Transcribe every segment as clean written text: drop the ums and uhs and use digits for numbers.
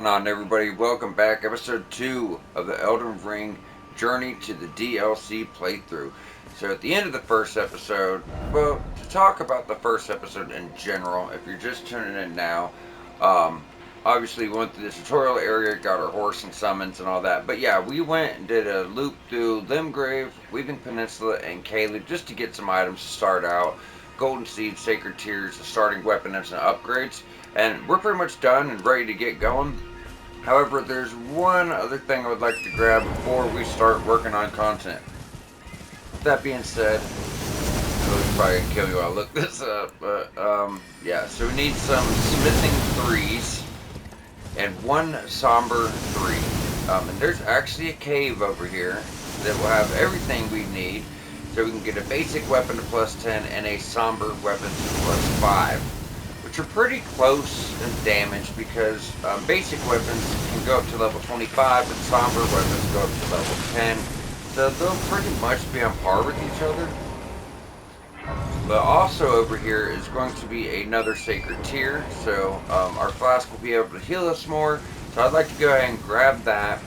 Going on, everybody? Welcome back. Episode 2 of the Elden Ring Journey to the DLC playthrough. So, at the end of the first episode, well, to talk about the first episode in general, if you're just tuning in now, um, obviously we went through the tutorial area, got our horse and summons and all that. But yeah, we went and did a loop through Limgrave, Weaving Peninsula, and Caleb just to get some items to start out. Golden Seed, Sacred Tears, the starting weapons and upgrades. And we're pretty much done and ready to get going. However, there's one other thing I would like to grab before we start working on content. With that being said, it's probably gonna kill me while I look this up, but yeah. So we need some smithing threes and one somber three. And there's actually a cave over here that will have everything we need, so we can get a basic weapon to +10 and a somber weapon to +5. Which are pretty close in damage because basic weapons can go up to level 25 and somber weapons go up to level 10. So they'll pretty much be on par with each other. But also over here is going to be another sacred tier. So our flask will be able to heal us more. So I'd like to go ahead and grab that,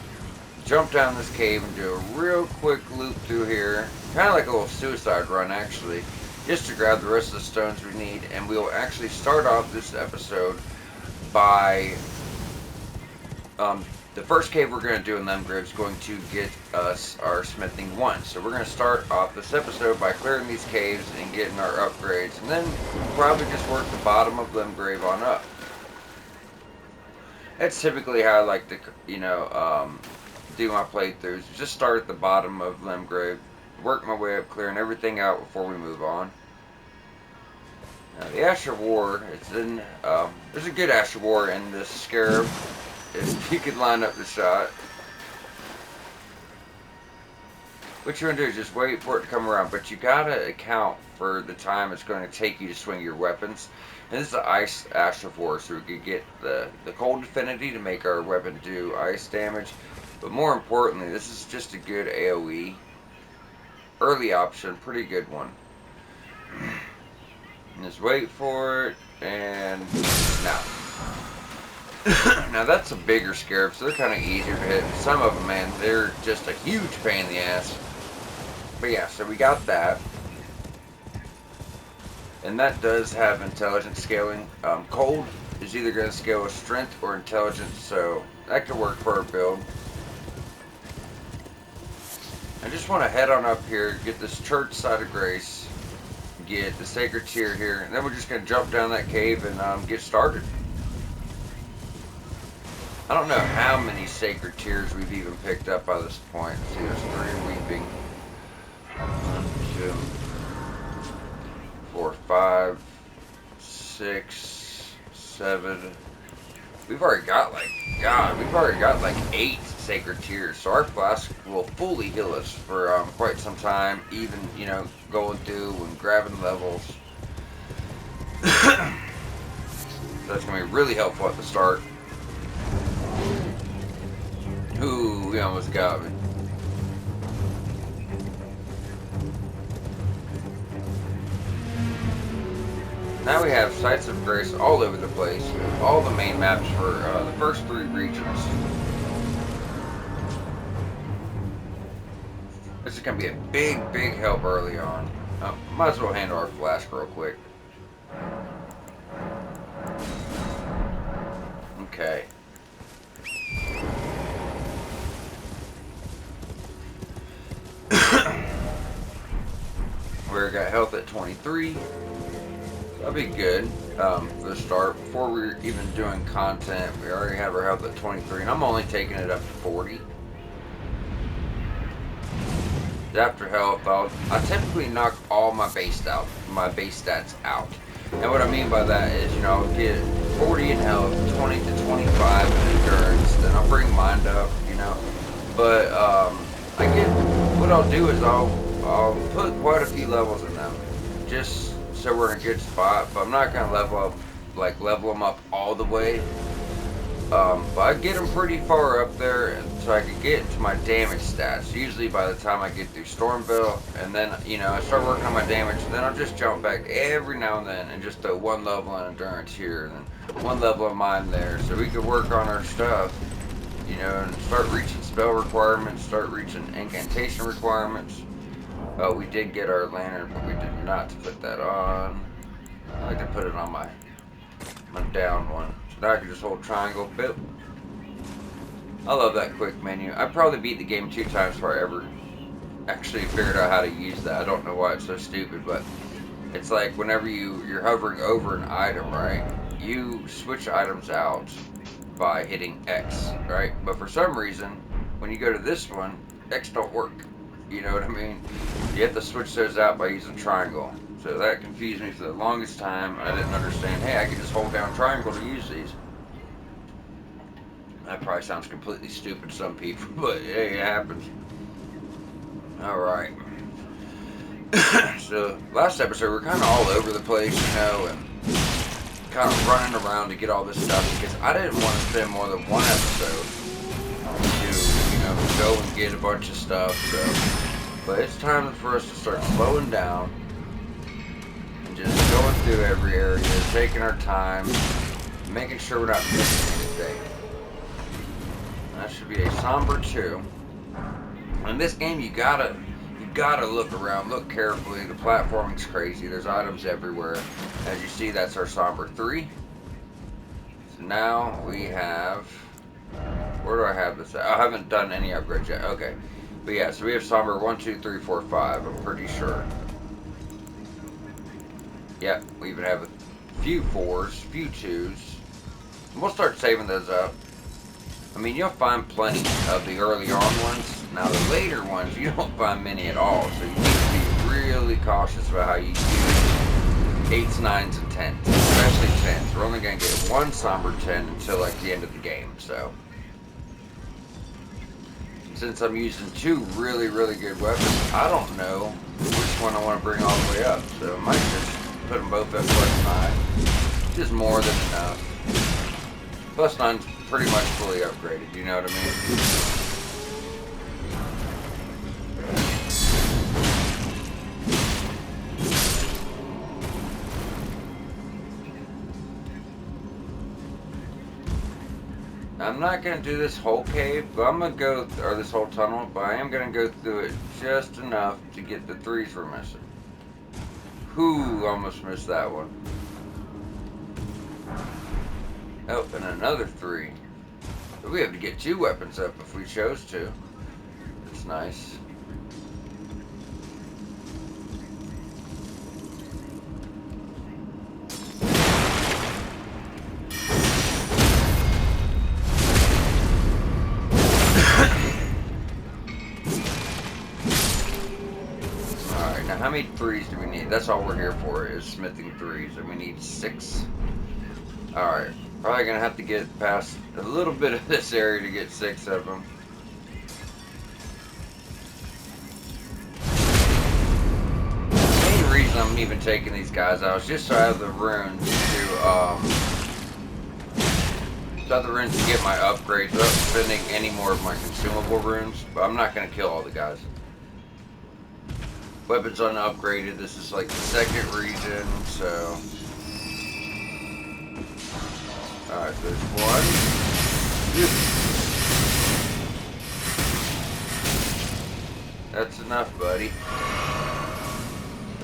jump down this cave and do a real quick loop through here. Kind of like a little suicide run actually. Just to grab the rest of the stones we need, and we'll actually start off this episode by the first cave we're going to do in Limgrave is going to get us our smithing 1. So we're going to start off this episode by clearing these caves and getting our upgrades, and then we'll probably just work the bottom of Limgrave on up. That's typically how I like to, do my playthroughs. Just start at the bottom of Limgrave, work my way up, clearing everything out before we move on. Now, the Ash of War, there's a good Ash of War in this Scarab, if you could line up the shot. What you're going to do is just wait for it to come around, but you got to account for the time it's going to take you to swing your weapons. And this is the Ice Ash of War, so we could get the cold affinity to make our weapon do ice damage. But more importantly, this is just a good AoE. Early option, pretty good one. Just wait for it, and now. Now that's a bigger scarab, so they're kind of easier to hit. Some of them, man, they're just a huge pain in the ass. But yeah, so we got that. And that does have intelligence scaling. Cold is either going to scale with strength or intelligence, so that could work for our build. I just want to head on up here, get this church side of grace, get the sacred tier here, and then we're just going to jump down that cave and get started. I don't know how many sacred tiers we've even picked up by this point. Let's see, there's 3 weeping. 1, 2, 4, 5, 6, 7. We've already got like 8 sacred tiers, so our flask will fully heal us for quite some time, even, going through and grabbing levels. That's going to be really helpful at the start. Ooh, we almost got me. Now we have sites of grace all over the place. We have all the main maps for the first 3 regions. This is going to be a big help early on. Might as well handle our flask real quick. Okay. We got health at 23. That'll be good for the start. Before we're even doing content, we already have our health at 23, and I'm only taking it up to 40. After health, I typically knock all my base stats out. And what I mean by that is, I'll get 40 in health, 20 to 25 in endurance, then I'll bring mind up, But what I'll do is I'll put quite a few levels in them, just so we're in a good spot. But I'm not gonna level them up all the way. But I get them pretty far up there, so I can get into my damage stats. Usually by the time I get through Stormville, and then I start working on my damage, and then I'll just jump back every now and then and just throw 1 level in endurance here, and then one level of mine there, so we could work on our stuff, you know, and start reaching spell requirements, start reaching incantation requirements. We did get our lantern, but we did not put that on. I like to put it on my down one. So now I can just hold triangle. Boop. I love that quick menu. I probably beat the game 2 times before I ever actually figured out how to use that. I don't know why it's so stupid, but it's like whenever you're hovering over an item, right? You switch items out by hitting X, right? But for some reason, when you go to this one, X don't work. You know what I mean? You have to switch those out by using triangle. So that confused me for the longest time. I didn't understand, hey, I can just hold down triangle to use these. That probably sounds completely stupid to some people, but hey, it happens. Alright. So, last episode, we're kind of all over the place, you know, and kind of running around to get all this stuff because I didn't want to spend more than one episode to, you know, go and get a bunch of stuff, so. But it's time for us to start slowing down and just going through every area, taking our time, making sure we're not missing anything. That should be a somber 2. In this game, you gotta look around, look carefully. The platforming's crazy. There's items everywhere. As you see, that's our somber 3. So now we have. Where do I have this at? I haven't done any upgrades yet. Okay. But yeah, so we have somber 1, 2, 3, 4, 5. I'm pretty sure. Yep, we even have a few 4s, few 2s. And we'll start saving those up. I mean, you'll find plenty of the early on ones. Now, the later ones, you don't find many at all. So you need to be really cautious about how you use 8s, 9s, and 10s. Especially 10s. We're only going to get one somber 10 until, like, the end of the game. So, since I'm using 2 really, really good weapons, I don't know which one I want to bring all the way up. So, I might just put them both at +9. Just more than enough. +9's pretty much fully upgraded, you know what I mean? I'm not going to do this whole cave, but I'm going to go, or this whole tunnel, but I am going to go through it just enough to get the 3s we're missing. Whew, almost missed that one. Oh, and another 3. So we have to get 2 weapons up if we chose to. That's nice. Alright, now how many 3s do we need? That's all we're here for, is smithing 3s. And we need 6. Alright. Probably gonna have to get past a little bit of this area to get 6 of them. The main reason I'm even taking these guys out is just so I have the runes to get my upgrades without spending any more of my consumable runes. But I'm not gonna kill all the guys. Weapons unupgraded. This is like the 2nd region, so. Alright, there's 1. That's enough, buddy.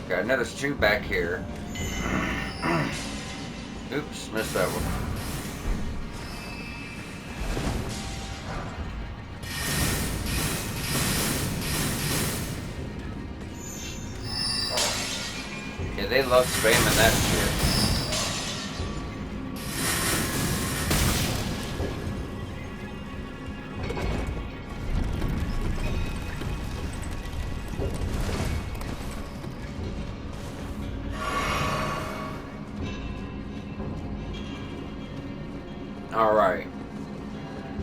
Okay, I know there's 2 back here. Oops, missed that one. Yeah, they love spamming that shit. Alright.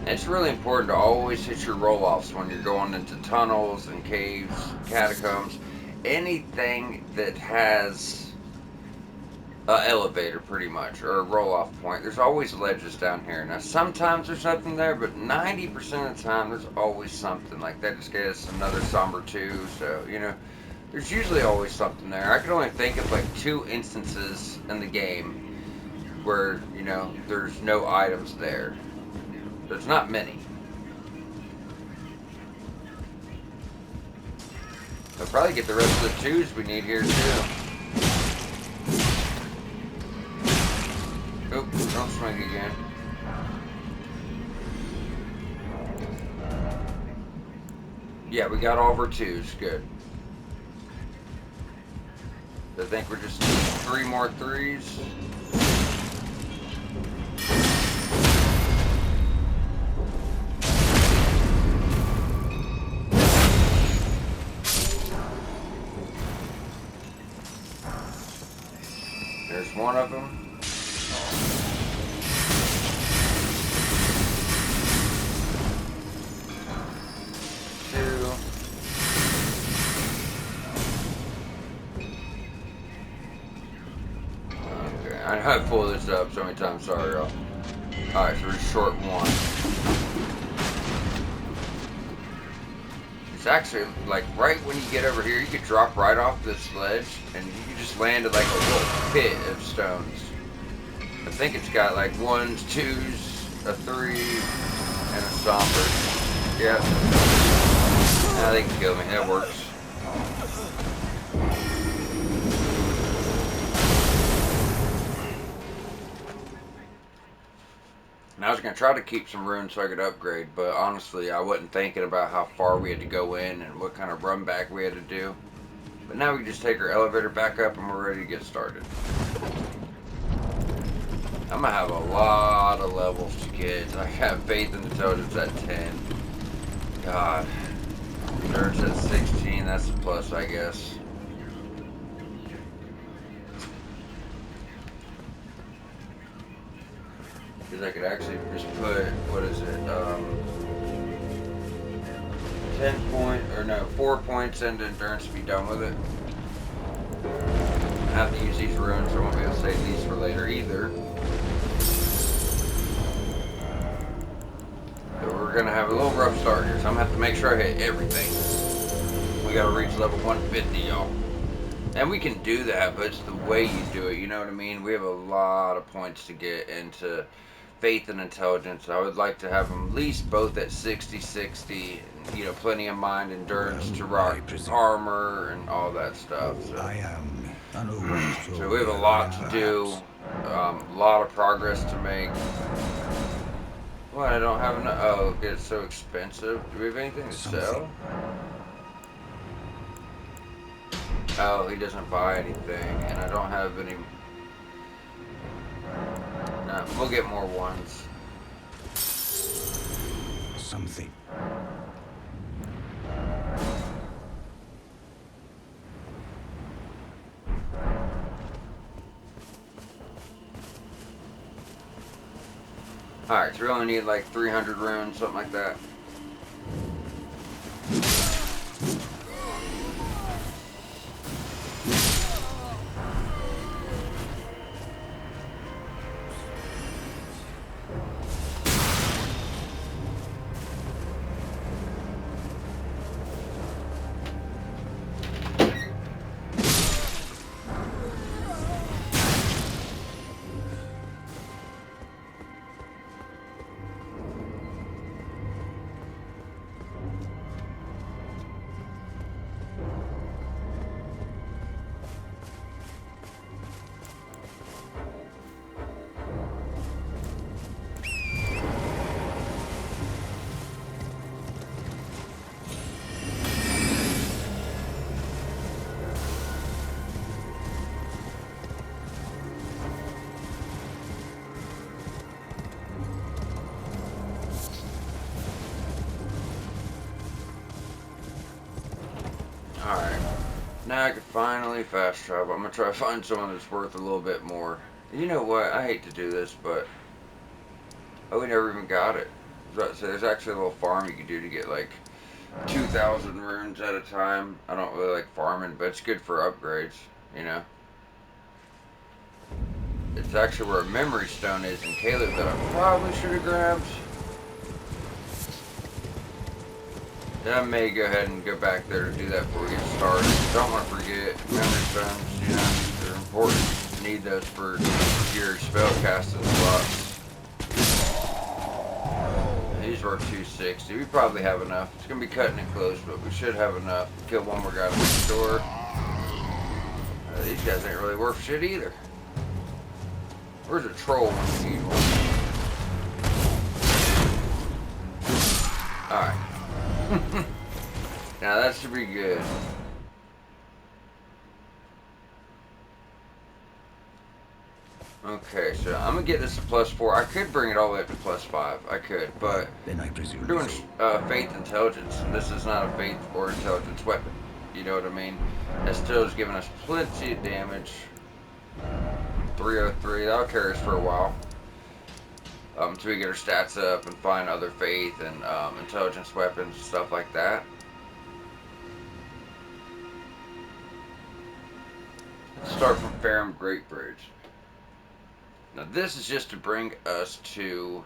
It's really important to always hit your roll-offs when you're going into tunnels and caves, catacombs, anything that has an elevator pretty much, or a roll-off point. There's always ledges down here. Now sometimes there's nothing there, but 90% of the time there's always something. Like that just gave us another somber 2, so you know, there's usually always something there. I can only think of like 2 instances in the game where, you know, there's no items there. There's not many. I'll probably get the rest of the 2s we need here too. Oop, don't swing again. Yeah, we got all of our 2s. Good. I think we're just 3 more 3s. There's one of them. I know I pulled this up so many times, sorry y'all. Alright, so we're short 1. It's actually, like, right when you get over here, you could drop right off this ledge, and you can just land at, like, a little pit of stones. I think it's got, like, 1s, 2s, a 3, and a somber. Yep. Now they can kill me, that works. And I was going to try to keep some runes so I could upgrade, but honestly, I wasn't thinking about how far we had to go in and what kind of run back we had to do. But now we can just take our elevator back up and we're ready to get started. I'm going to have a lot of levels to get. I have faith in intelligence at 10. God. Endurance at 16, that's a plus, I guess. Because I could actually just put, what is it, 4 points into endurance to be done with it. I have to use these runes, so I won't be able to save these for later either. So we're going to have a little rough start here, so I'm going to have to make sure I hit everything. We got to reach level 150, y'all. And we can do that, but it's the way you do it, you know what I mean? We have a lot of points to get into faith and intelligence. I would like to have them at least both at 60-60, you know, plenty of mind, endurance to rock armor and all that stuff. So, so we have a lot to do, a lot of progress to make. Well, I don't have enough. Oh, it's so expensive. Do we have anything to sell? Oh, he doesn't buy anything, and I don't have any. No, we'll get more 1s. Something. Alright, so we only need like 300 runes, something like that. Alright, now I can finally fast travel. I'm going to try to find someone that's worth a little bit more. You know what, I hate to do this, but... Oh, we never even got it. So there's actually a little farm you can do to get like 2,000 runes at a time. I don't really like farming, but it's good for upgrades, you know. It's actually where a memory stone is in Caleb that I probably should have grabbed. I may go ahead and go back there to do that before we get started. Don't want to forget memory stones, you know, they're important. You need those for your spell casting slots. These were 260. We probably have enough. It's going to be cutting it close, but we should have enough. Kill one more guy to the store. These guys ain't really worth shit either. Where's a troll when you need one? Alright. Now that should be good. Okay, so I'm gonna get this to +4. I could bring it all the way up to +5. I could, but Then I presume we're doing faith intelligence, and this is not a faith or intelligence weapon. You know what I mean? That still is giving us plenty of damage. 303. That'll carry us for a while. Until we get our stats up and find other faith and intelligence weapons and stuff like that. Let's start from Ferrum Great Bridge. Now this is just to bring us to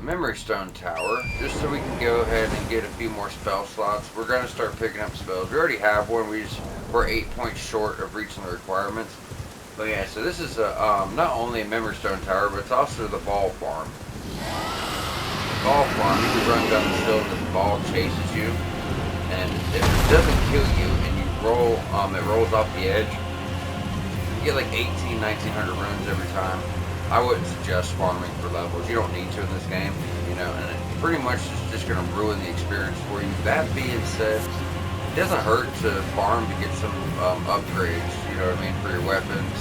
Memory Stone Tower, just so we can go ahead and get a few more spell slots. We're going to start picking up spells. We already have one. We're 8 points short of reaching the requirements. But yeah, so this is not only a Memory Stone Tower, but it's also the ball farm. The ball farm, you can run down the hill and the ball chases you. And if it doesn't kill you and you roll, it rolls off the edge, you get like 1900 runes every time. I wouldn't suggest farming for levels. You don't need to in this game, you know, and it pretty much is just going to ruin the experience for you. That being said, it doesn't hurt to farm to get some upgrades, you know what I mean, for your weapons.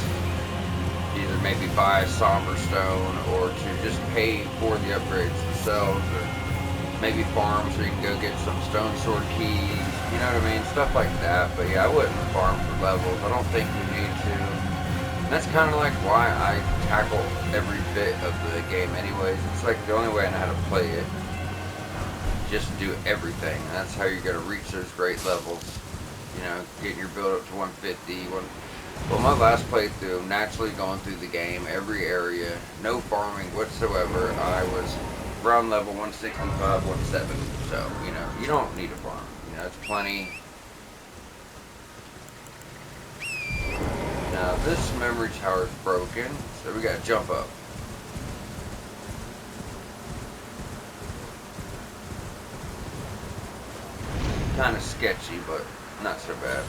Either maybe buy a somber stone or to just pay for the upgrades themselves, or maybe farm so you can go get some stone sword keys, you know what I mean, stuff like that. But yeah, I wouldn't farm for levels. I don't think you need to. And that's kind of like why I tackle every bit of the game anyways. It's like the only way I know how to play it. Just do everything. And that's how you're going to reach those great levels. You know, getting your build up to 150. Well, my last playthrough, naturally going through the game, every area, no farming whatsoever. I was around level 165, 170. So, you know, you don't need to farm. You know, it's plenty. Now, this memory tower is broken, so we got to jump up. Kind of sketchy, but not so bad.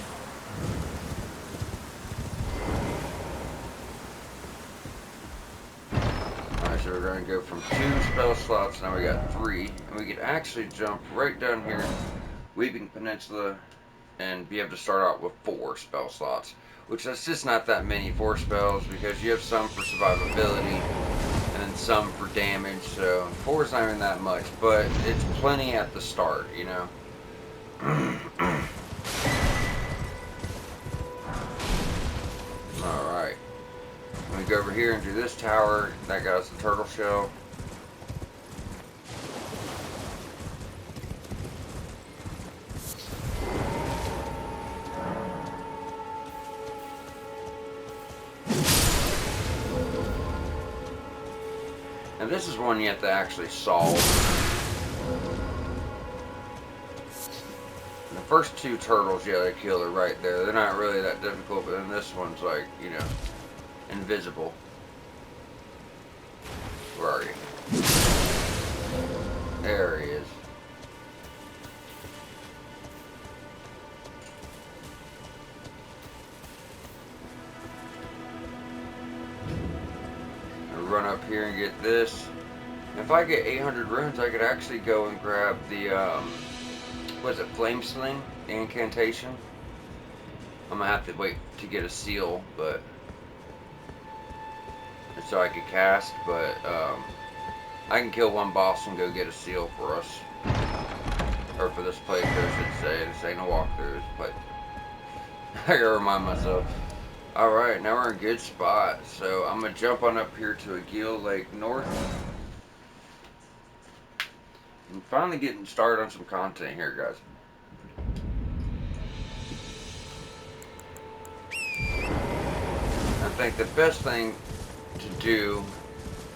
Alright, so we're going to go from 2 spell slots, now we got 3. And we could actually jump right down here, Weeping Peninsula, and be able to start out with 4 spell slots. Which that's just not that many 4 spells, because you have some for survivability, and then some for damage, so 4 is not even that much, but it's plenty at the start, you know. Alright. Let me go over here and do this tower. That got us the turtle shell. And this is one you have to actually solve. The first 2 turtles, yeah, they kill her right there. They're not really that difficult, but then this one's like, you know, invisible. Where are you? There he is. I'll run up here and get this. If I get 800 runes, I could actually go and grab the, what is it, Flame Sling? The incantation. I'm gonna have to wait to get a seal, but so I could cast, but I can kill one boss and go get a seal for us, or for this playthrough, I should say. This ain't a walkthrough, but I gotta remind myself. Alright, now we're in a good spot, so I'm gonna jump on up here to Aguil Lake North. I'm finally getting started on some content here, guys. I think the best thing to do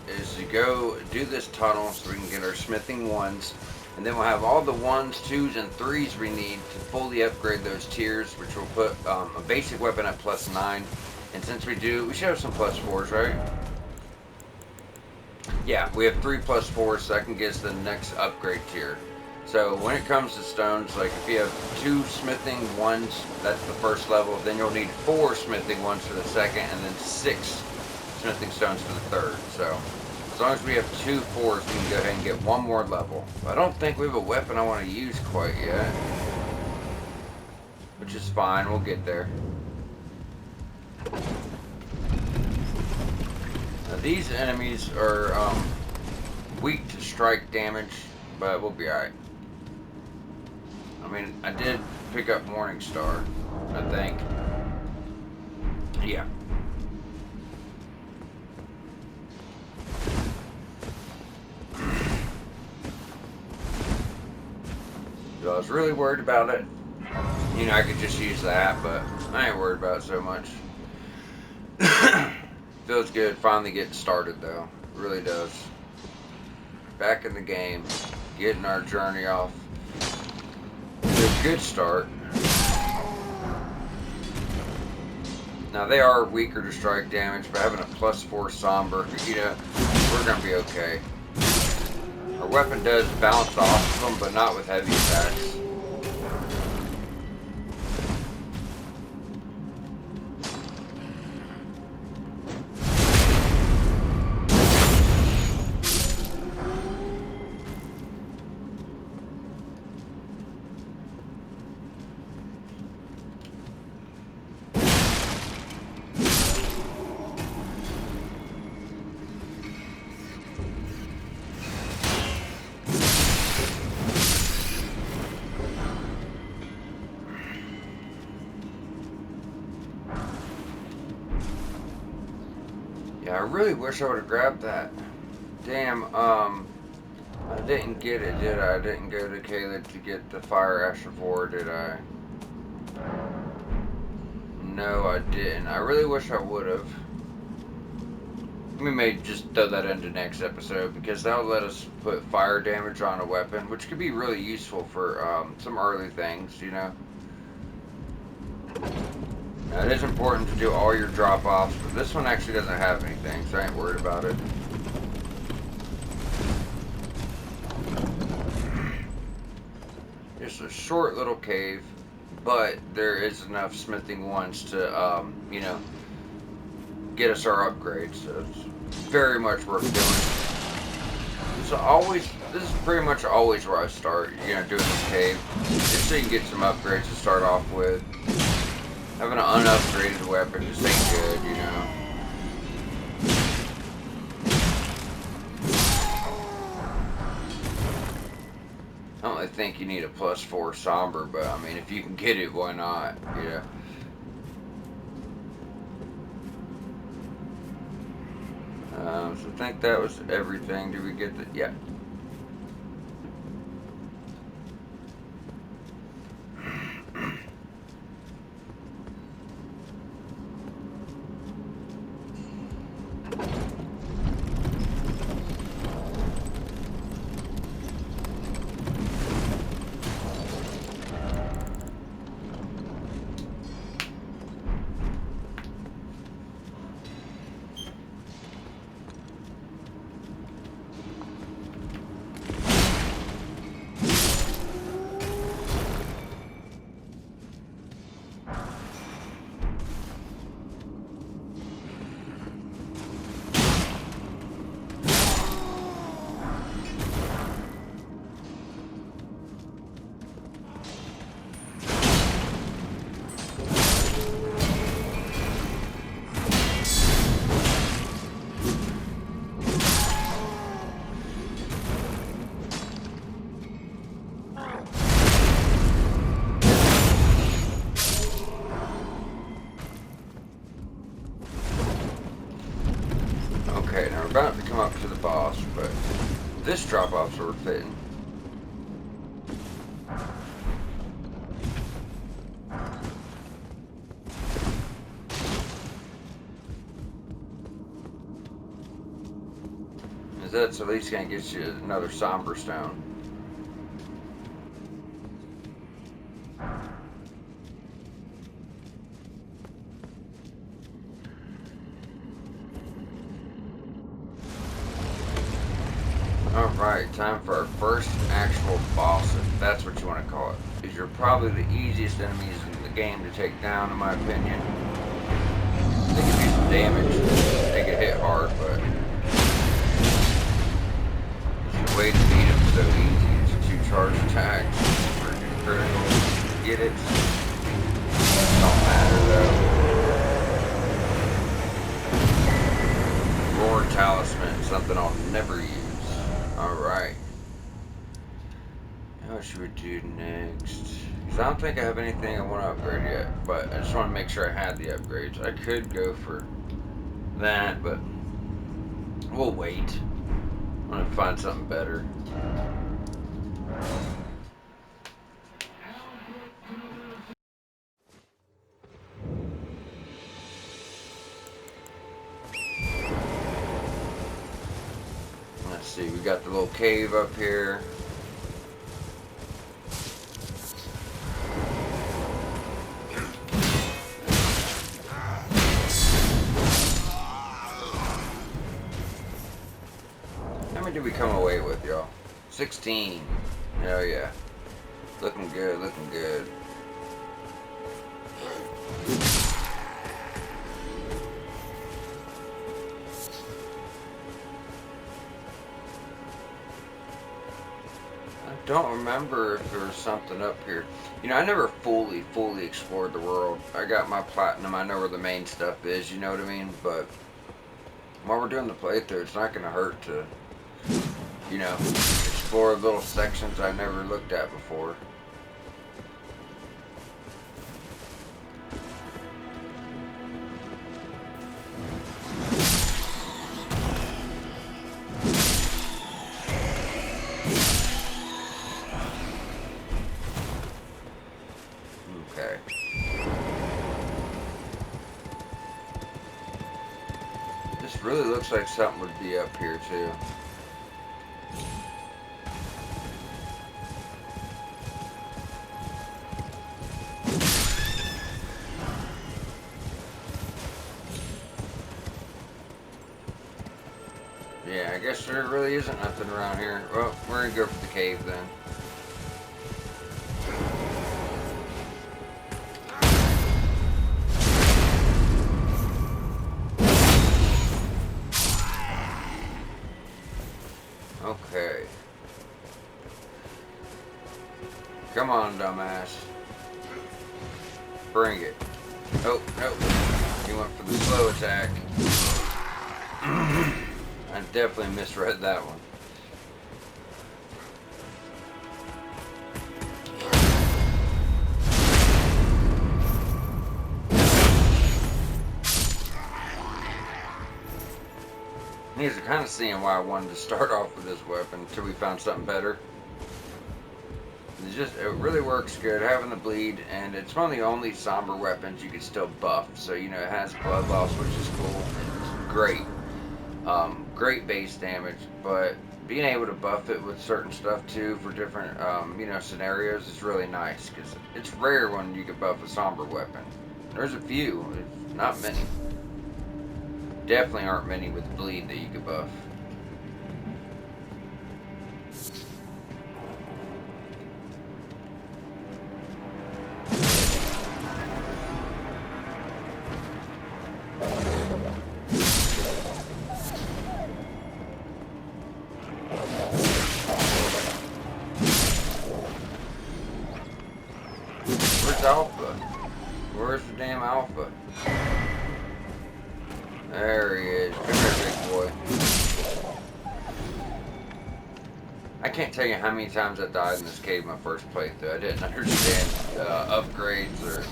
is to go do this tunnel so we can get our smithing 1s, and then we'll have all the 1s, 2s, and 3s we need to fully upgrade those tiers, which will put a basic weapon at +9, And since we should have some +4s, right? Yeah, we have 3 +4s, so that can get us the next upgrade tier. So when it comes to stones, like if you have 2 smithing ones, that's the first level. Then you'll need 4 smithing ones for the second, and then 6 smithing stones for the third. So as long as we have 2 4s, we can go ahead and get 1 more level. But I don't think we have a weapon I want to use quite yet, which is fine. We'll get there. Now, these enemies are weak to strike damage, but we'll be alright. I mean, I did pick up Morning Star, I think. Yeah. So I was really worried about it. You know, I could just use that, but I ain't worried about it so much. Feels good finally getting started, though. It really does. Back in the game, getting our journey off to a good start. Now, they are weaker to strike damage, but having a +4 somber, you know, we're going to be okay. Our weapon does bounce off of them, but not with heavy attacks. Yeah, I really wish I would have grabbed that. Damn, I didn't get it, did I? I didn't go to Caleb to get the fire ash reward, did I? No, I didn't. I really wish I would have. We may just throw that into next episode, because that'll let us put fire damage on a weapon, which could be really useful for some early things, you know? Now, it is important to do all your drop-offs, but this one actually doesn't have anything, so I ain't worried about it. It's a short little cave, but there is enough smithing ones to, you know, get us our upgrades, so it's very much worth doing. So this is pretty much always where I start, you know, doing this cave, just so you can get some upgrades to start off with. Having an unupgraded weapon just ain't good, you know. I don't really think you need a +4 somber, but I mean, if you can get it, why not, you know. So I think that was everything. Did we get the... Yeah. Okay, now we're about to come up to the boss, but this drop-off's sort of fitting. Is that's at least gonna get you another somber stone. time for our first actual boss, if that's what you want to call it. These are probably the easiest enemies in the game to take down, in my opinion. They can do some damage, they get hit hard, but the way to beat them so easy is 2 charge attacks, freaking critical. Get it? Don't matter though. Roar Talisman, something I'll never use. Alright. What should we do next? Because I don't think I have anything I want to upgrade yet, but I just want to make sure I had the upgrades. I could go for that, but we'll wait. I want to find something better. Let's see, we got the little cave up here. How many did we come away with, y'all? 16. Hell yeah. Looking good, looking good. I don't remember if there was something up here. You know, I never fully explored the world. I got my platinum. I know where the main stuff is, you know what I mean? But while we're doing the playthrough, it's not going to hurt to, you know, explore little sections I never looked at before. Okay. This really looks like something would be up here too. Yeah, I guess there really isn't nothing around here. Well, we're gonna go for the cave then. Okay. Come on, dumbass. Bring it. Oh, no. He went for the slow attack. I definitely misread that one. He's kind of seeing why I wanted to start off with this weapon until we found something better. It really works good, having the bleed, and it's one of the only somber weapons you can still buff. So, you know, it has blood loss, which is cool. It's great. Great base damage, but being able to buff it with certain stuff too for different, you know, scenarios is really nice, because it's rare when you can buff a somber weapon. There's a few, it's not many. Definitely aren't many with bleed that you could buff. Where's Alpha? Where's the damn Alpha? There he is. Come here, big boy. I can't tell you how many times I died in this cave my first playthrough. I didn't understand upgrades or,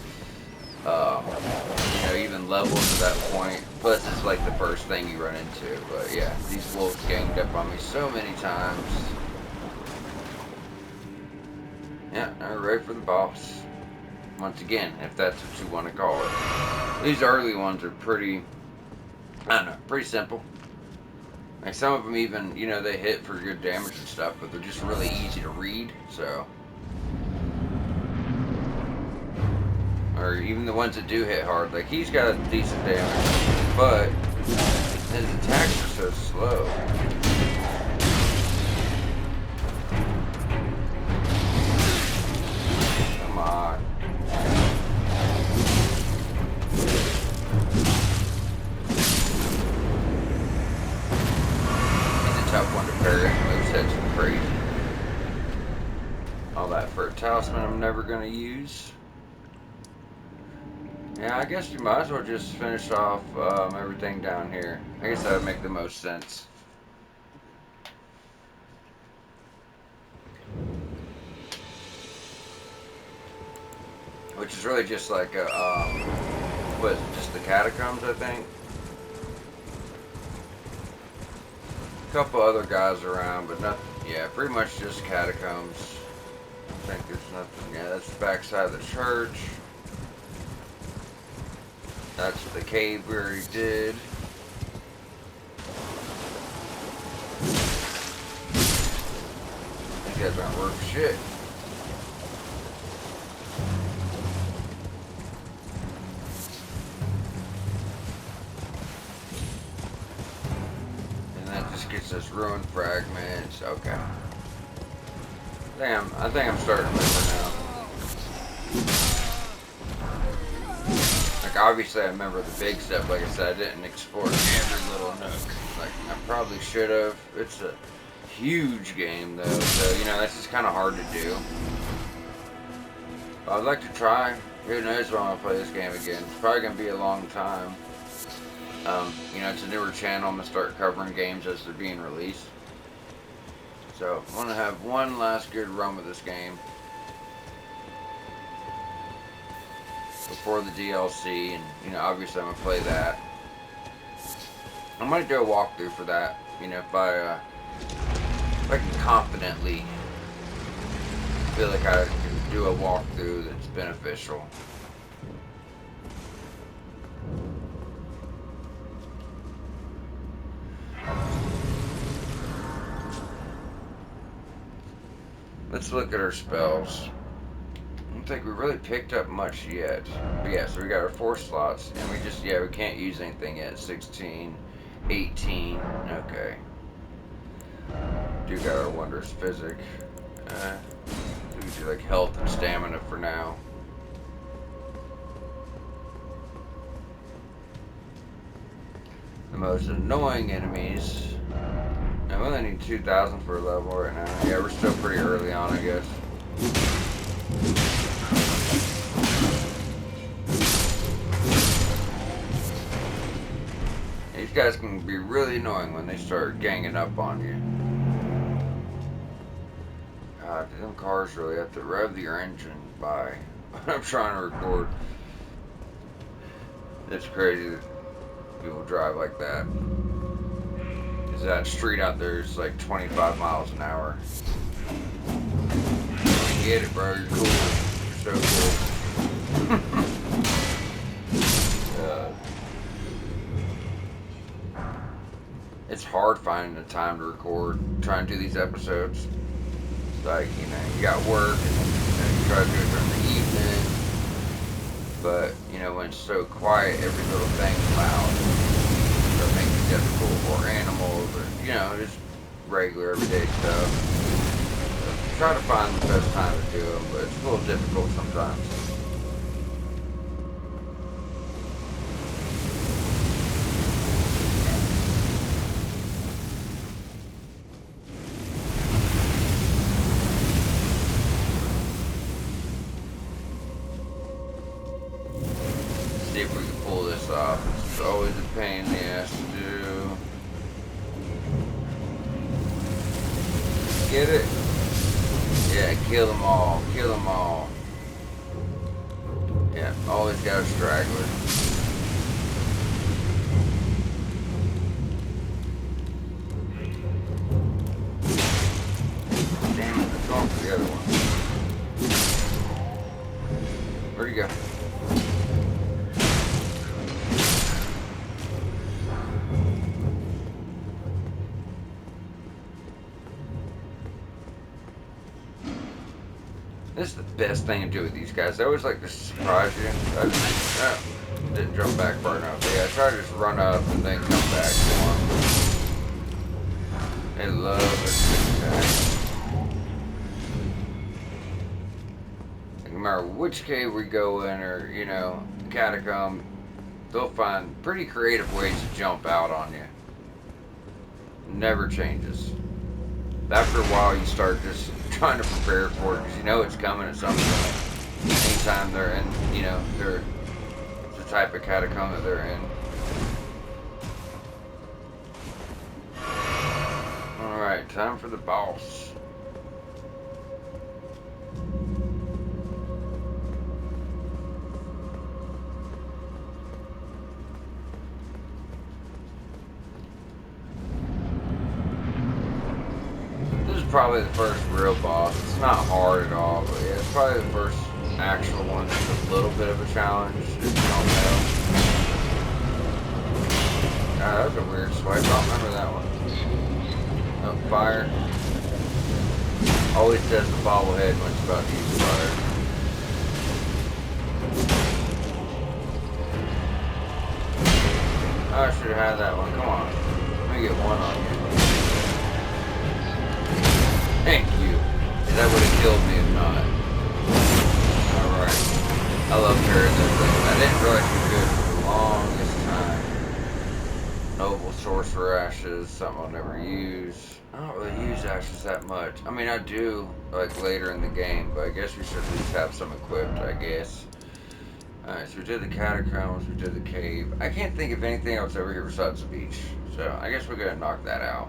you know, even levels at that point. Plus, it's like the first thing you run into. But yeah, these wolves ganged up on me so many times. Yeah, now we're ready for the boss. Once again, if that's what you want to call it. These early ones are pretty, I don't know, pretty simple. Like some of them even, you know, they hit for good damage and stuff, but they're just really easy to read, so. Or even the ones that do hit hard. Like he's got a decent damage, but his attacks are so slow. that for a talisman I'm never going to use. Yeah, I guess you might as well just finish off everything down here. I guess that would make the most sense. Which is really just like a, what is it, just the catacombs, I think? A couple other guys around, but nothing, yeah, pretty much just catacombs. I think there's nothing, yeah, that's the backside of the church. That's the cave we already did. These guys aren't worth shit. And that just gets us ruined fragments. Okay. I think I'm starting to remember now. Like, obviously I remember the big stuff. Like I said, I didn't explore every little nook. Like, I probably should have. It's a huge game, though. So, you know, that's just kind of hard to do. But I'd like to try. Who knows when I'll play this game again. It's probably going to be a long time. You know, it's a newer channel. I'm going to start covering games as they're being released. So, I want to have one last good run with this game before the DLC, and, you know, obviously I'm going to play that. I might do a walkthrough for that, you know, if I can confidently feel like I can do a walkthrough that's beneficial. Let's look at our spells. I don't think we really picked up much yet. But yeah, so we got our 4 slots, and we just, yeah, we can't use anything yet. 16, 18, okay. Do got our wondrous physic. We can do like health and stamina for now. The most annoying enemies. I only need 2,000 for a level right now. Yeah, we're still pretty early on, I guess. These guys can be really annoying when they start ganging up on you. God, them cars really have to rev your engine by when I'm trying to record. It's crazy that people drive like that. That street out there is like 25 miles an hour. I get it, bro. You're cool. You're so cool. It's hard finding the time to record, trying to do these episodes. It's like, you know, you got work and you try to do it during the evening. But, you know, when it's so quiet, every little thing's loud. That makes it difficult for animals, or, you know, just regular everyday stuff. So try to find the best time to do them, but it's a little difficult sometimes. Let's see if we can pull this off. It's always a pain in the ass to do. Get it? Yeah, kill them all. Kill them all. Yeah, always got a straggler. Damn it, let's go for the other one. Where'd he go? This is the best thing to do with these guys. They always like to surprise you. I didn't jump back far enough. But yeah, I try to just run up and then come back to them. They love their attack. No matter which cave we go in, or, you know, catacomb, they'll find pretty creative ways to jump out on you. Never changes. After a while, you start just trying to prepare for it because you know it's coming at some point. Anytime they're in, you know, they're the type of catacomb that they're in. Alright, time for the boss. This is probably the first real boss. It's not hard at all, but yeah, it's probably the first actual one that's a little bit of a challenge, if you don't know. Ah, that was a weird swipe. I don't remember that one. Oh, fire. Always does the bobblehead when it's about to use fire. Oh, I should have had that one. Come on. Let me get one on you. Thank you. That would have killed me if not. Alright. I love carrying those things. I didn't realize you could for the longest time. Noble sorcerer ashes, something I'll never use. I don't really use ashes that much. I mean, I do, like, later in the game, but I guess we should at least have some equipped, I guess. Alright, so we did the catacombs, we did the cave. I can't think of anything else over here besides the beach. So, I guess we're gonna knock that out.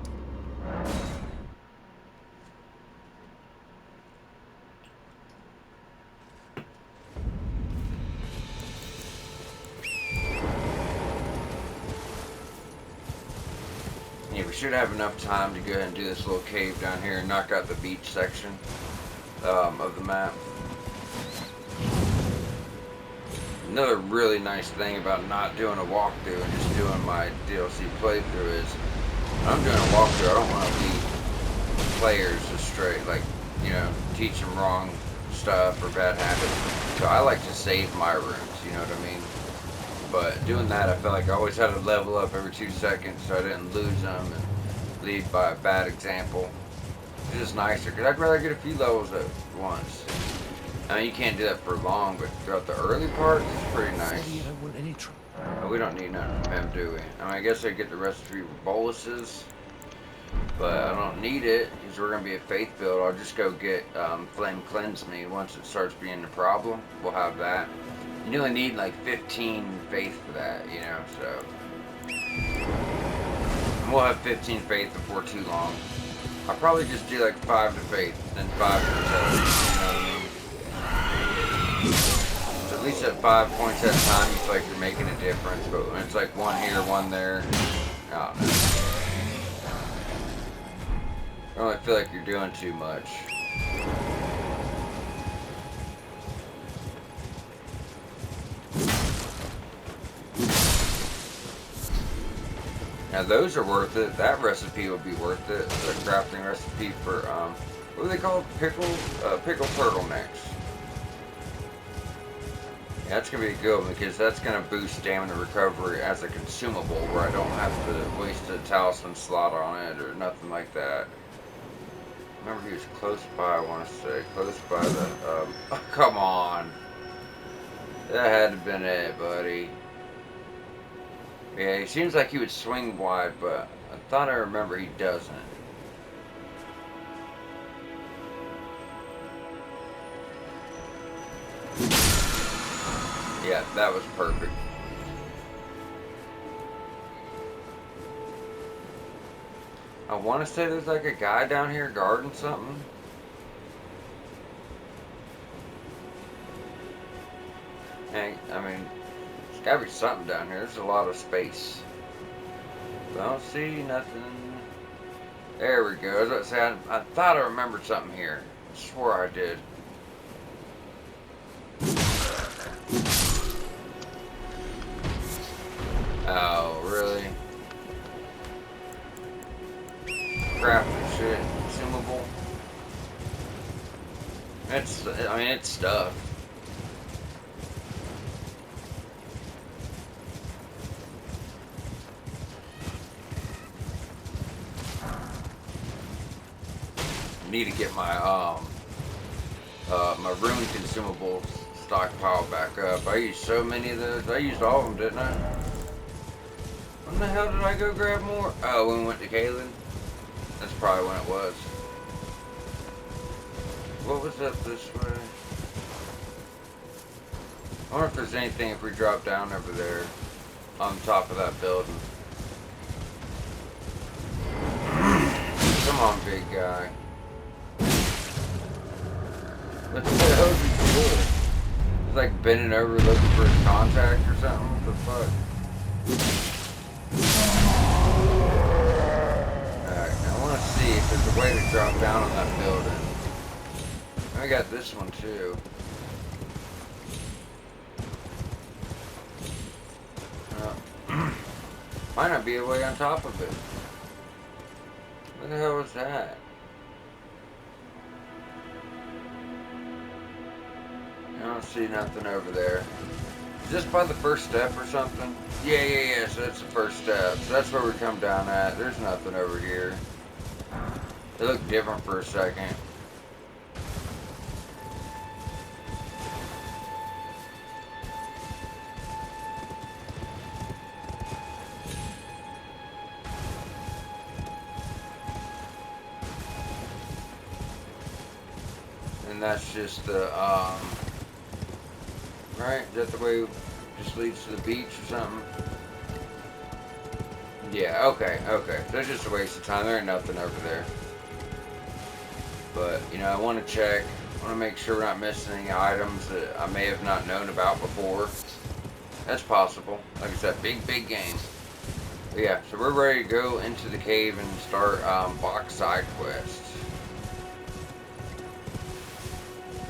Yeah, we should have enough time to go ahead and do this little cave down here and knock out the beach section of the map. Another really nice thing about not doing a walkthrough and just doing my DLC playthrough is when I'm doing a walkthrough, I don't want to lead players astray, like, you know, teach them wrong stuff or bad habits. So I like to save my rooms, you know what I mean? But doing that, I felt like I always had to level up every 2 seconds so I didn't lose them and lead by a bad example. It's just nicer, because I'd rather get a few levels at once. I mean, you can't do that for long, but throughout the early parts, it's pretty nice. Oh, we don't need nothing from him, do we? I mean, I guess I get the recipe for boluses, but I don't need it, because we're going to be a faith build. I'll just go get Flame Cleanse Me once it starts being a problem. We'll have that. You only need like 15 faith for that, you know, so. And we'll have 15 faith before too long. I'll probably just do like 5 to faith, then 5 to toast, you know what I mean? So at least at 5 points at a time, you feel like you're making a difference, but when it's like one here, one there, I don't know. I don't really feel like you're doing too much. Now those are worth it. That recipe would be worth it. The crafting recipe for what are they called? Pickled turtlenecks. Yeah, that's gonna be a good one because that's gonna boost stamina recovery as a consumable, where I don't have to waste a talisman slot on it or nothing like that. Remember, he was close by. I want to say close by the. Oh, come on. That had to have been it, buddy. Yeah, he seems like he would swing wide, but I thought I remember he doesn't. Yeah, that was perfect. I want to say there's like a guy down here guarding something. And, I mean, there's gotta be something down here. There's a lot of space. Don't see nothing. There we go. I was about to say, I thought I remembered something here. I swore I did. Oh, really? Crafting shit. Consumable. I mean, it's stuff. Need to get my my rune consumable stockpile back up. I used so many of those. I used all of them, didn't I? When the hell did I go grab more? Oh, when we went to Kalen? That's probably when it was. what was up this way? I wonder if there's anything if we drop down over there on top of that building. Come on, big guy. What the hell is he doing? He's like bending over looking for his contact or something. What the fuck? Alright, now I want to see if there's a way to drop down on that building. And we got this one too. Might not be a way on top of it. What the hell was that? I don't see nothing over there. Is this by the first step or something? Yeah, so that's the first step. So that's where we come down at. There's nothing over here. It looked different for a second. And that's just the, right? Is that the way it just leads to the beach or something? Yeah, okay. That's just a waste of time. There ain't nothing over there. But, you know, I want to check. I want to make sure we're not missing any items that I may have not known about before. That's possible. Like I said, big game. But yeah, so we're ready to go into the cave and start box side quests.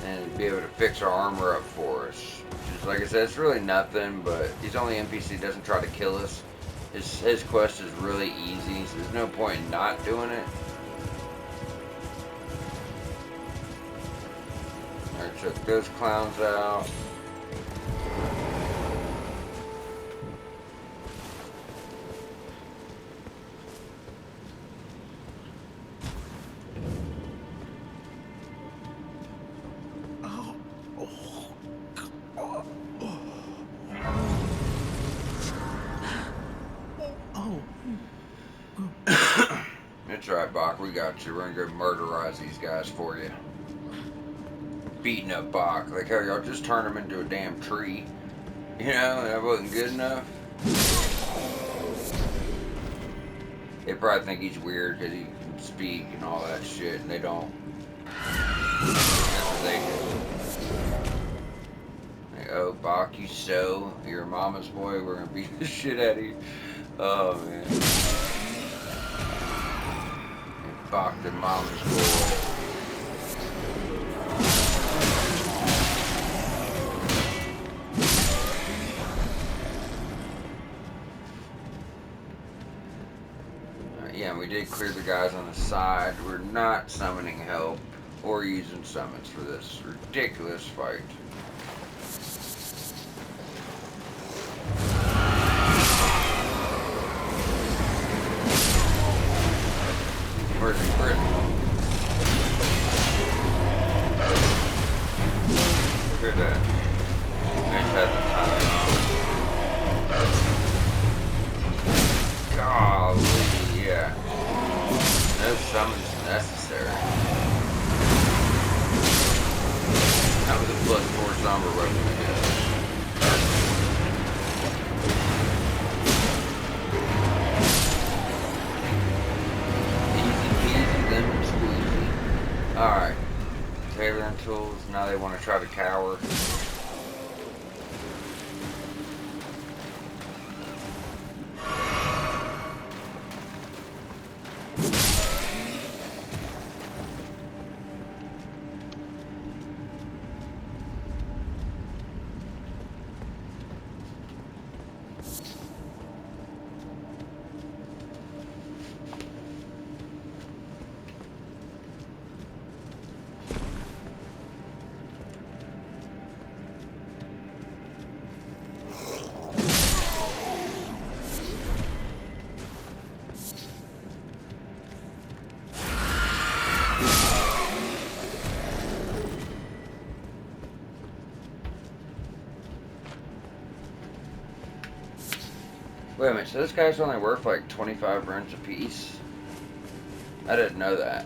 And be able to fix our armor up for us. Which is, like I said, it's really nothing, but he's only NPC, doesn't try to kill us. His quest is really easy, so there's no point in not doing it. Alright, check those clowns out. That's right, Bach, we got you. We're gonna go murderize these guys for you. Beating up Bach. Like, hell, y'all just turned him into a damn tree. You know, that wasn't good enough. They probably think he's weird because he can speak and all that shit, and they don't. That's what they do. Like, oh, Bach, you're a mama's boy. We're gonna beat the shit out of you. Oh, man. Bach, the mama's boy. Yeah, we did clear the guys on the side. We're not summoning help or using summons for this ridiculous fight. Where's he? Look at that. Mitch has a time. Golly, yeah. No summons necessary. That was a plus 4 somber weapon, I guess. Alright. Tailoring tools. Now they want to try to cower. Wait a minute, so this guy's only worth like 25 runes a piece? I didn't know that.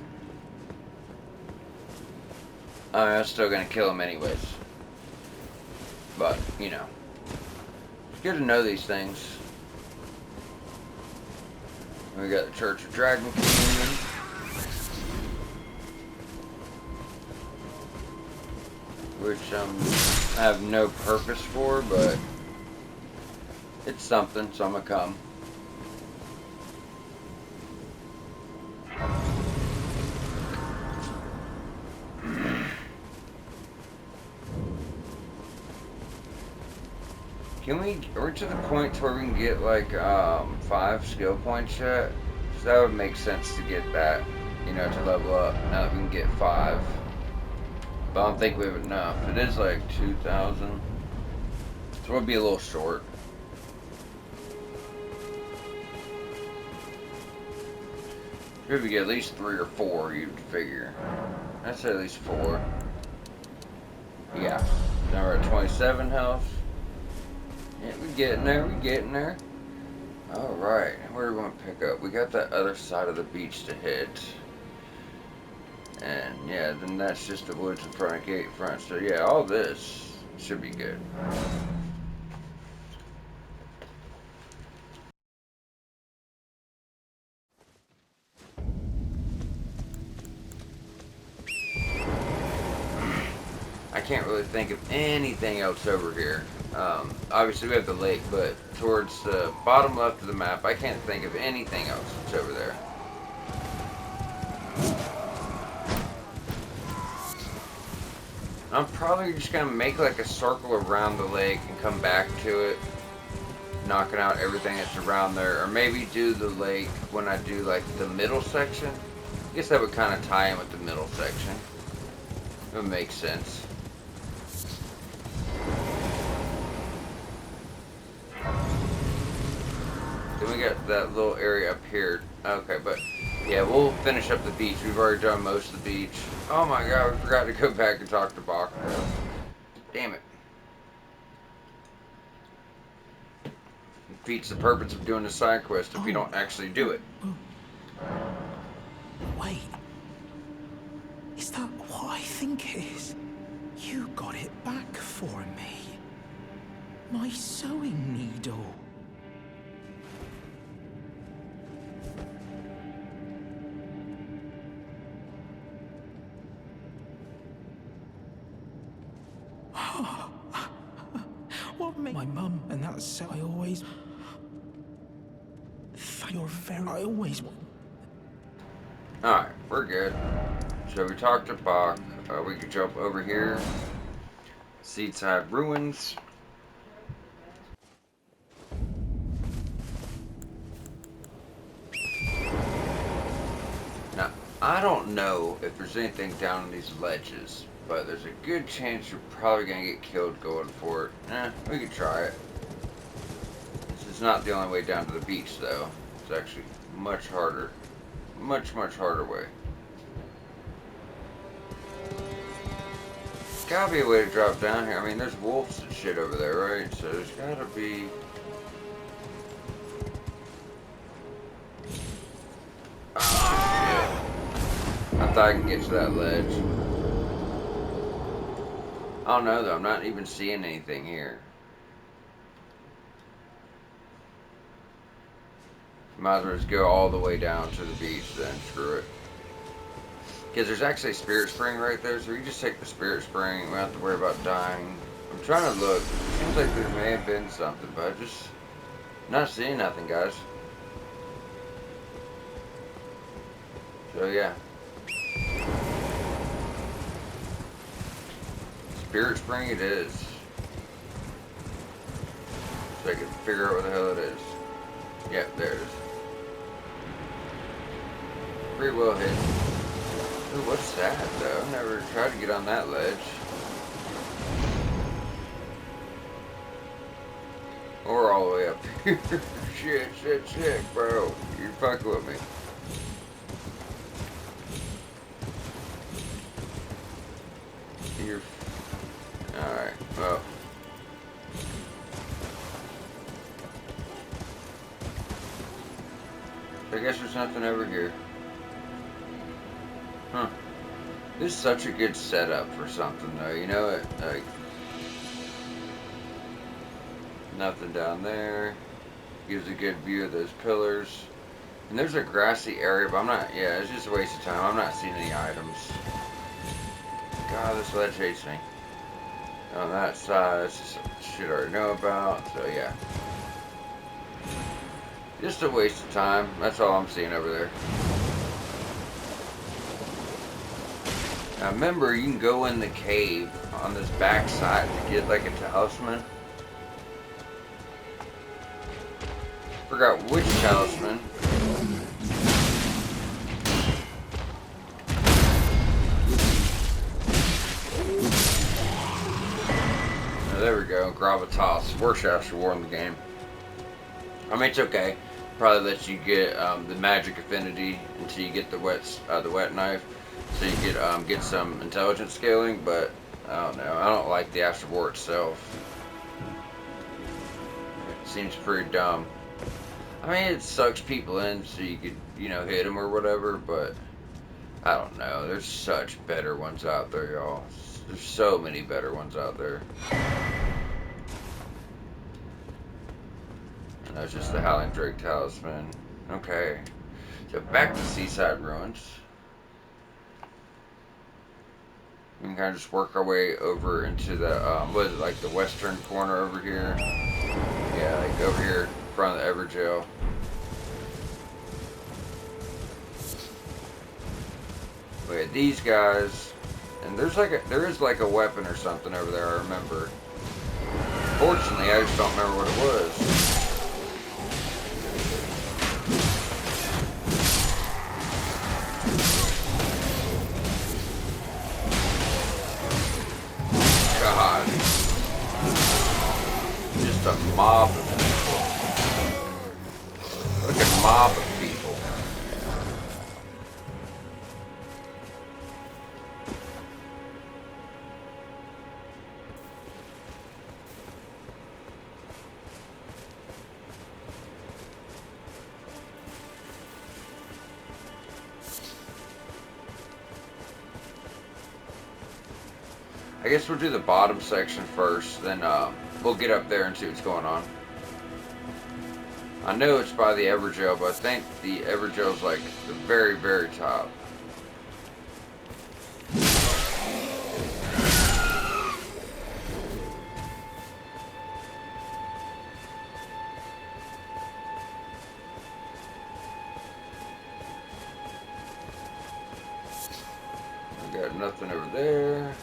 I'm still gonna kill him anyways. But, you know. It's good to know these things. We got the Church of Dragon Communion. Which I have no purpose for, but it's something, so I'm gonna come. Are we to the point where we can get like 5 skill points yet? So that would make sense to get that, you know, to level up. Now that we can get 5. But I don't think we have enough. It is like 2,000. So we'll be a little short. If we get at least 3 or 4, you'd figure. I'd say at least 4. Yeah. Now we're at 27 health. Yeah, we're getting there, we're getting there. Alright, where are we going to pick up? We got that other side of the beach to hit. And yeah, then that's just the woods in front of gate front. So yeah, all this should be good. I can't really think of anything else over here. Obviously we have the lake, but towards the bottom left of the map, I can't think of anything else that's over there. I'm probably just going to make like a circle around the lake and come back to it, knocking out everything that's around there. Or maybe do the lake when I do like the middle section. I guess that would kind of tie in with the middle section. It would make sense. Then we got that little area up here. Okay, but yeah, we'll finish up the beach. We've already done most of the beach. Oh my god, we forgot to go back and talk to Bach. Damn it. Defeats the purpose of doing the side quest if you don't actually do it. Wait. Is that what I think it is? You got it back for me. My sewing needle. What made my mum and that's so I always... You're very... I always... Alright, we're good. So we talked to Bach. We could jump over here. Seaside Ruins. Now, I don't know if there's anything down in these ledges, but there's a good chance you're probably going to get killed going for it. We could try it. This is not the only way down to the beach, though. It's actually much harder. Much, much harder way. Gotta be a way to drop down here. I mean, there's wolves and shit over there, right? So there's gotta be... Oh, shit. I thought I could get to that ledge. I don't know, though. I'm not even seeing anything here. Might as well just go all the way down to the beach then. Screw it. Because there's actually a spirit spring right there, so you just take the spirit spring, we don't have to worry about dying. I'm trying to look. It seems like there may have been something, but I just not seeing nothing, guys. So yeah. Spirit spring it is. So I can figure out what the hell it is. Yep, there it is. Pretty well hit. Ooh, what's that, though? I've never tried to get on that ledge. Or all the way up here. Shit, bro. You're fucking with me. You're... Alright, well. I guess there's nothing over here. Huh. This is such a good setup for something, though. You know it. Like nothing down there. Gives a good view of those pillars. And there's a grassy area, but I'm not. Yeah, it's just a waste of time. I'm not seeing any items. God, this led chased me. On that side, that's just shit I already know about. So yeah, just a waste of time. That's all I'm seeing over there. Now remember, you can go in the cave on this back side to get like a talisman. Forgot which talisman. Oh, there we go, gravitas. Worst Astral War in the game. I mean, it's okay. Probably lets you get the magic affinity until you get the wet knife, so you get some intelligence scaling. But I don't know. I don't like the Astral War itself. It seems pretty dumb. I mean, it sucks people in so you could, hit them or whatever. But I don't know. There's such better ones out there, y'all. There's so many better ones out there. And that's just the Howling Drake Talisman. Okay. So back to Seaside Ruins. We can kind of just work our way over into the, what is it, like the western corner over here? Yeah, like over here in front of the Everjail. Wait, these guys, and there is like a weapon or something over there, I remember. Fortunately, I just don't remember what it was. God. Just a mob of people. Look at mob of people. I guess we'll do the bottom section first, then we'll get up there and see what's going on. I know it's by the Everjail, but I think the Everjail's like the very, very top. I got nothing over there.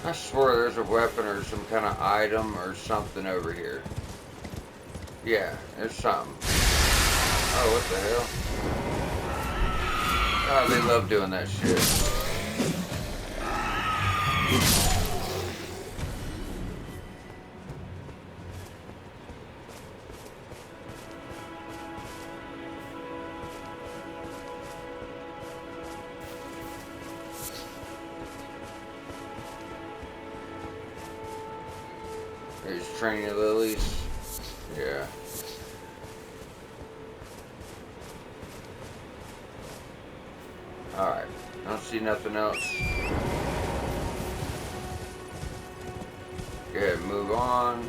I swear there's a weapon or some kind of item or something over here. Yeah, there's something. Oh, what the hell? Oh, they love doing that shit. There's training lilies. Yeah. Alright. I don't see nothing else. Go ahead and move on.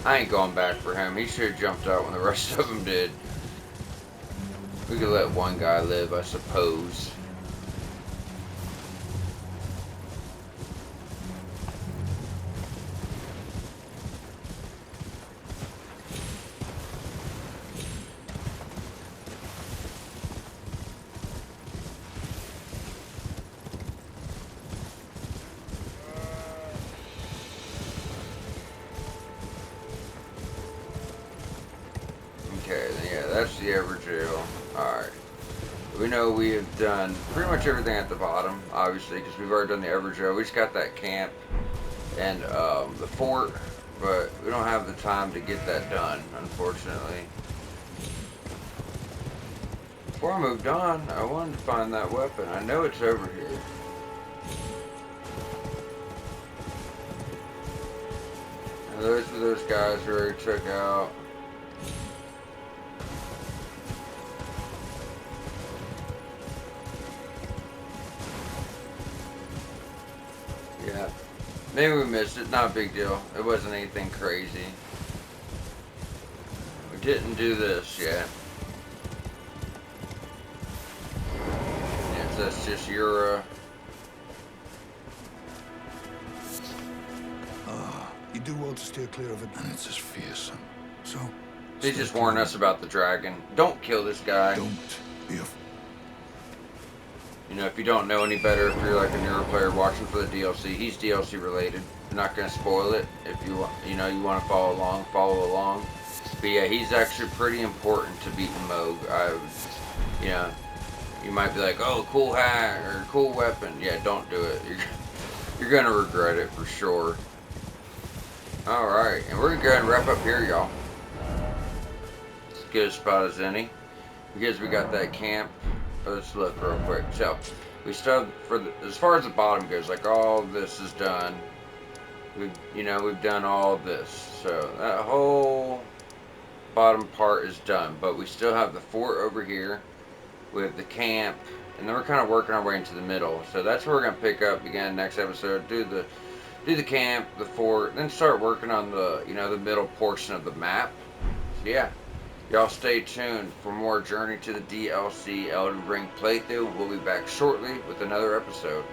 I ain't going back for him. He should have jumped out when the rest of them did. We could let one guy live, I suppose. Okay, then yeah, that's the Everjail. Alright. We know we have done pretty much everything at the bottom, obviously, because we've already done the Everjail. We just got that camp and the fort, but we don't have the time to get that done, unfortunately. Before I moved on, I wanted to find that weapon. I know it's over here. Now, those were those guys we already took out. Yeah. Maybe we missed it. Not a big deal. It wasn't anything crazy. We didn't do this yet. Yeah, so that's just your, You do well to steer clear of it, and it's as fearsome. So, they just warned us about the dragon. Don't kill this guy. Don't be a... You know, if you don't know any better, if you're like a newer player watching for the DLC, he's DLC related. I'm not going to spoil it. If you want to follow along, follow along. But yeah, he's actually pretty important to beating Moog. You know, you might be like, oh, cool hat or cool weapon. Yeah, don't do it. You're going to regret it for sure. Alright, and we're going to go ahead and wrap up here, y'all. As good a spot as any. Because we got that camp. Let's look real quick. So, we still, as far as the bottom goes, like all this is done. We've done all this. So, that whole bottom part is done. But we still have the fort over here. We have the camp. And then we're kind of working our way into the middle. So, that's where we're going to pick up again next episode. Do the camp, the fort, then start working on the, the middle portion of the map. So yeah, y'all stay tuned for more Journey to the DLC Elden Ring playthrough. We'll be back shortly with another episode.